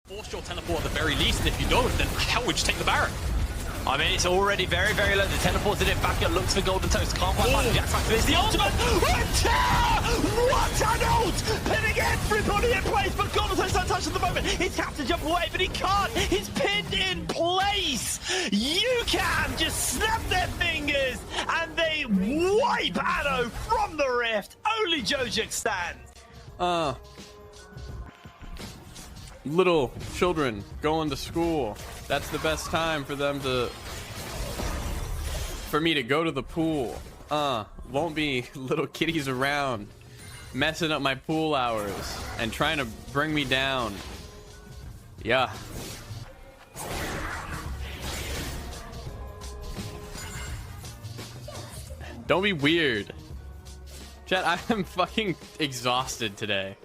Force your teleport at the very least, and if you don't, then how would you take the Baron? I mean, it's already very, very low. The teleported it back. It looks for Golden Toast. Can't quite find Jack's back. There's the ultimate. Hantera! What an ult! Pinning everybody in place, but Golden Toast untouched at the moment. He's capped to jump away, but he can't. He's pinned in place. You can just snap their fingers, and they wipe Addo from the rift. Only Jawshuo stands. Little children going to school. That's the best time for them to... for me to go to the pool. Won't be little kitties around messing up my pool hours and trying to bring me down. Yeah. Don't be weird. Chat, I am fucking exhausted today.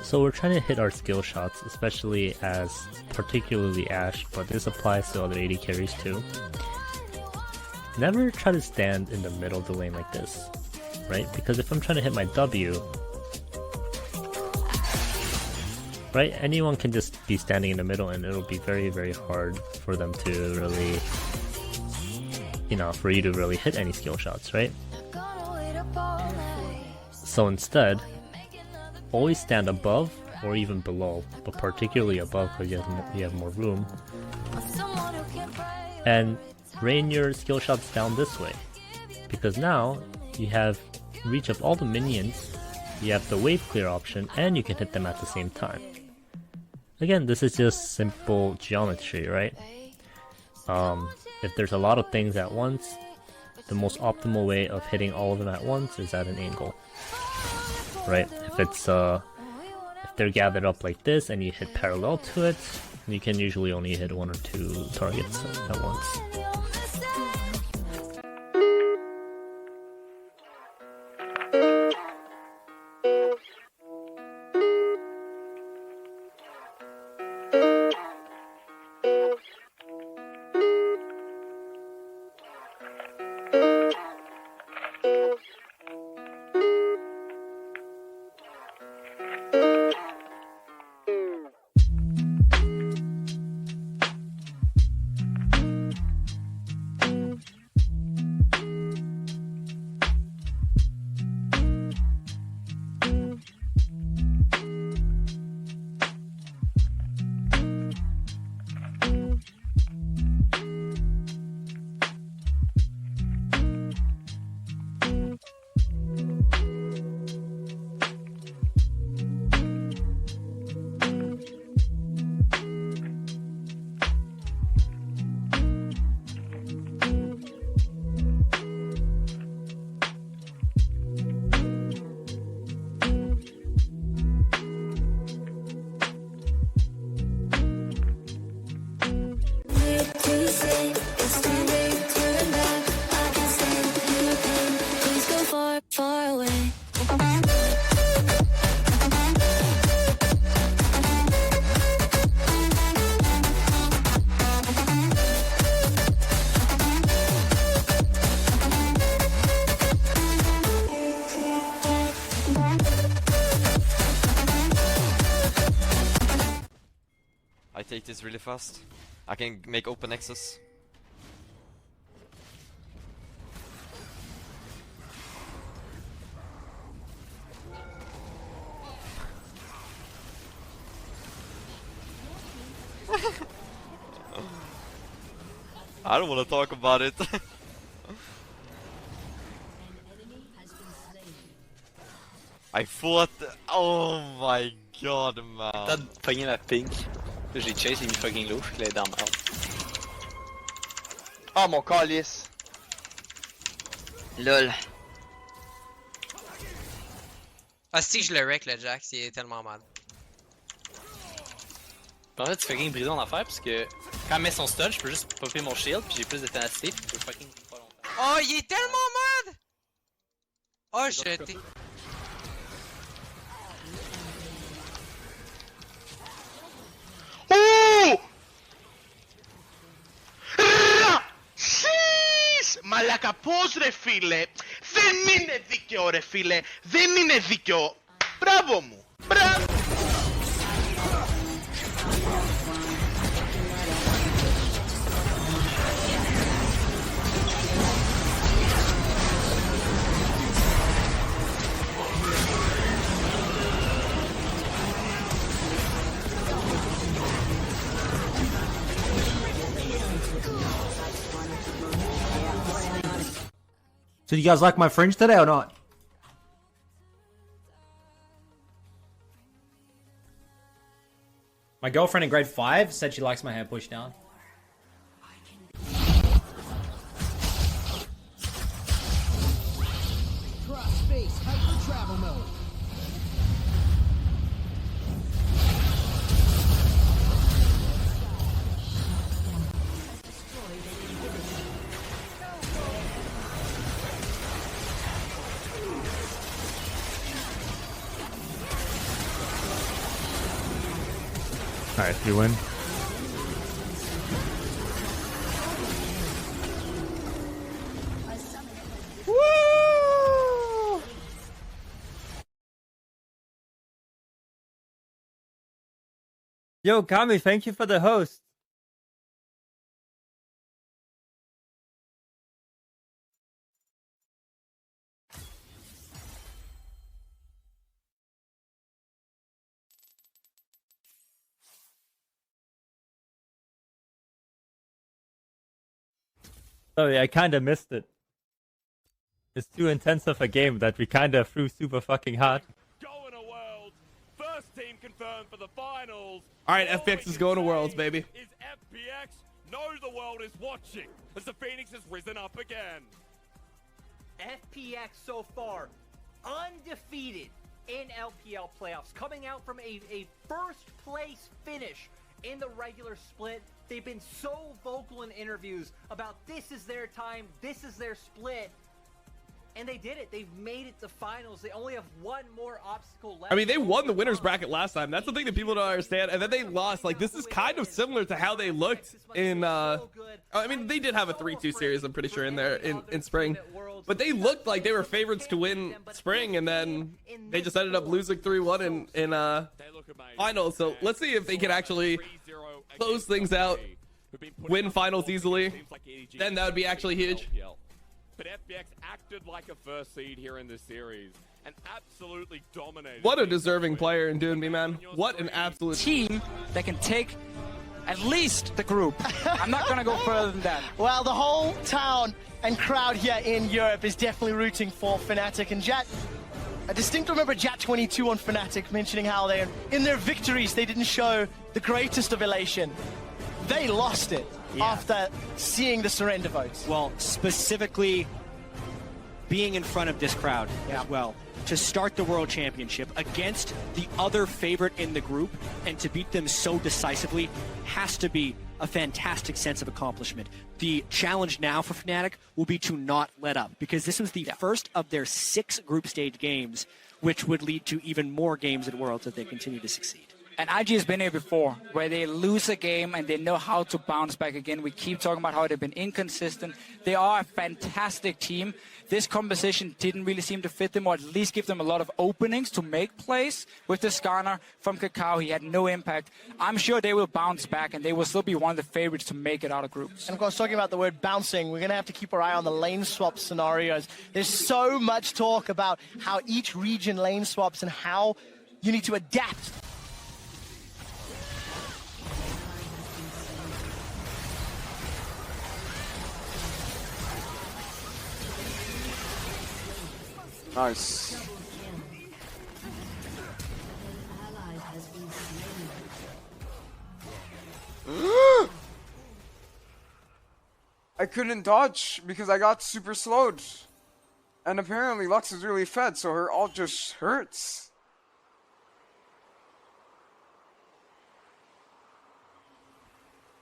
So we're trying to hit our skill shots, especially as particularly Ashe, but this applies to other AD carries too. Never try to stand in the middle of the lane like this, right? Because if I'm trying to hit my W, right, anyone can just be standing in the middle and it'll be very, very hard for them to really, you know, for you to really hit any skill shots, right? So instead, always stand above or even below, but particularly above because you have more room. And rain your skill shots down this way, because now you have reach of all the minions, you have the wave clear option, and you can hit them at the same time. Again, this is just simple geometry, right? If there's a lot of things at once, the most optimal way of hitting all of them at once is at an angle. Right? If it's if they're gathered up like this and you hit parallel to it, you can usually only hit 1 or 2 targets at once. I take this really fast. I can make open nexus. I don't want to talk about it. I thought... Oh my god, man. T'as pogné ma pink. J'ai chase, il mis fucking low, je l'ai dans ma. Oh mon calice. Lol. Ah si je le wreck le Jax, il est tellement mal. En fait, tu fucking brisé en affaire parce que quand elle met son stun, je peux juste popper mon shield puis j'ai plus de ténacité puis je peux fucking pas longtemps. Oh, il est tellement mad! Oh, j'étais... Oh! Sheesh! Μαλάκα πώς ρε φίλε! Δεν είναι δίκαιο ρε φίλε! Δεν είναι δίκαιο! Μπράβο μου! Μπράβο! So do you guys like my fringe today or not? My girlfriend in grade 5 said she likes my hair pushed down. Cross-space hyper-travel mode. Alright, you win. Woo! Yo, Kami, thank you for the host. Sorry, I kinda missed it. It's too intense of a game that we kinda threw super fucking hard. Going to Worlds. First team confirmed for the finals. Alright, FPX is going to Worlds, baby. Is FPX knows the world is watching as the Phoenix has risen up again. FPX so far undefeated in LPL playoffs, coming out from a first place finish in the regular split. They've been so vocal in interviews about this is their time, this is their split. And they did it. They've made it to finals. They only have one more obstacle left. I mean, they won the winner's bracket last time. That's the thing that people don't understand. And then they lost. Like, this is kind of similar to how they looked in, I mean, they did have a 3-2 series, I'm pretty sure, in there in spring. But they looked like they were favorites to win spring, and then they just ended up losing 3-1 in finals. So let's see if they can actually close things out, win finals easily. Then that would be actually huge. But FPX acted like a first seed here in this series and absolutely dominated. What a deserving player in Doonby, man. What an absolute team that can take at least the group. I'm not going to go further than that. Well, the whole town and crowd here in Europe is definitely rooting for Fnatic. And Jat, I distinctly remember Jat22 on Fnatic mentioning how they, in their victories, they didn't show the greatest of elation. They lost it after seeing the surrender votes. Well, specifically being in front of this crowd as well. To start the World Championship against the other favorite in the group and to beat them so decisively has to be a fantastic sense of accomplishment. The challenge now for Fnatic will be to not let up, because this was the first of their 6 group stage games, which would lead to even more games at Worlds if they continue to succeed. And IG has been here before, where they lose a game and they know how to bounce back again. We keep talking about how they've been inconsistent. They are a fantastic team. This composition didn't really seem to fit them, or at least give them a lot of openings to make plays. With the Skarner from Kakao, he had no impact. I'm sure they will bounce back, and they will still be one of the favorites to make it out of groups. And of course, talking about the word bouncing, we're going to have to keep our eye on the lane swap scenarios. There's so much talk about how each region lane swaps and how you need to adapt. Nice. I couldn't dodge because I got super slowed. And apparently Lux is really fed, so her ult just hurts.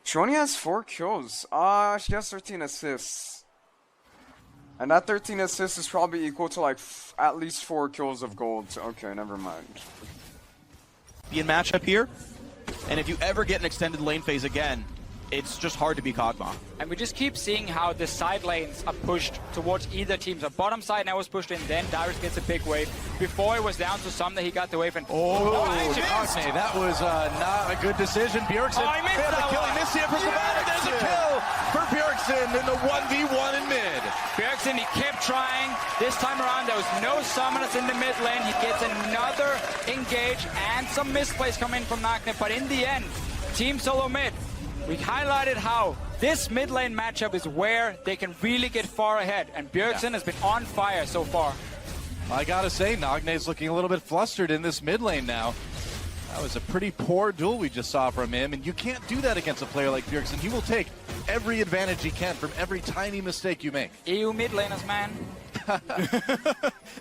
She only has 4 kills. She has 13 assists. And that 13 assists is probably equal to like at least 4 kills of gold. Okay, never mind. Be in matchup here, and if you ever get an extended lane phase again, it's just hard to be Kog'Maw. And we just keep seeing how the side lanes are pushed towards either team. So bottom side now was pushed in, then Darius gets a big wave. Before it was down to some that he got the wave and... That was not a good decision. Bjergsen failed to kill. He missed the Prismatic. There's a kill for Bjergsen in the 1v1 in mid. Bjergsen, he kept trying. This time around, there was no summoners in the mid lane. He gets another engage and some misplays come in from Nagne. But in the end, team solo mid, we highlighted how this mid lane matchup is where they can really get far ahead, and Bjergsen has been on fire so far. I gotta say, Nagne's looking a little bit flustered in this mid lane now. That was a pretty poor duel we just saw from him, and you can't do that against a player like Bjergsen. He will take every advantage he can from every tiny mistake you make. EU mid laners, man.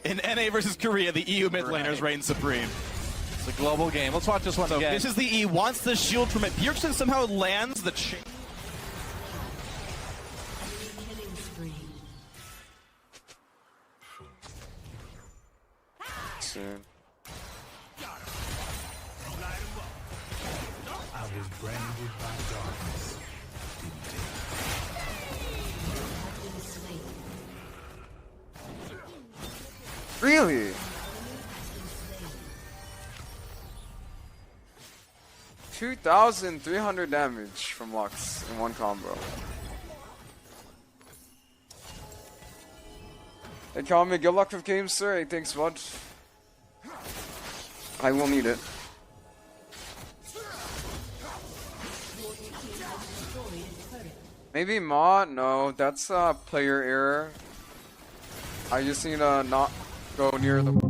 In NA versus Korea, the EU mid laners reign supreme. It's a global game. Let's watch this one again. This is the E. Wants the shield from it. Bjergsen somehow lands the chain. Soon. I was branded by darkness. Really? 2,300 damage from Lux in one combo. Hey, call me. Good luck with games, sir. Hey, thanks, bud. I will need it. Maybe Ma? No, that's a player error. I just need to not go near the...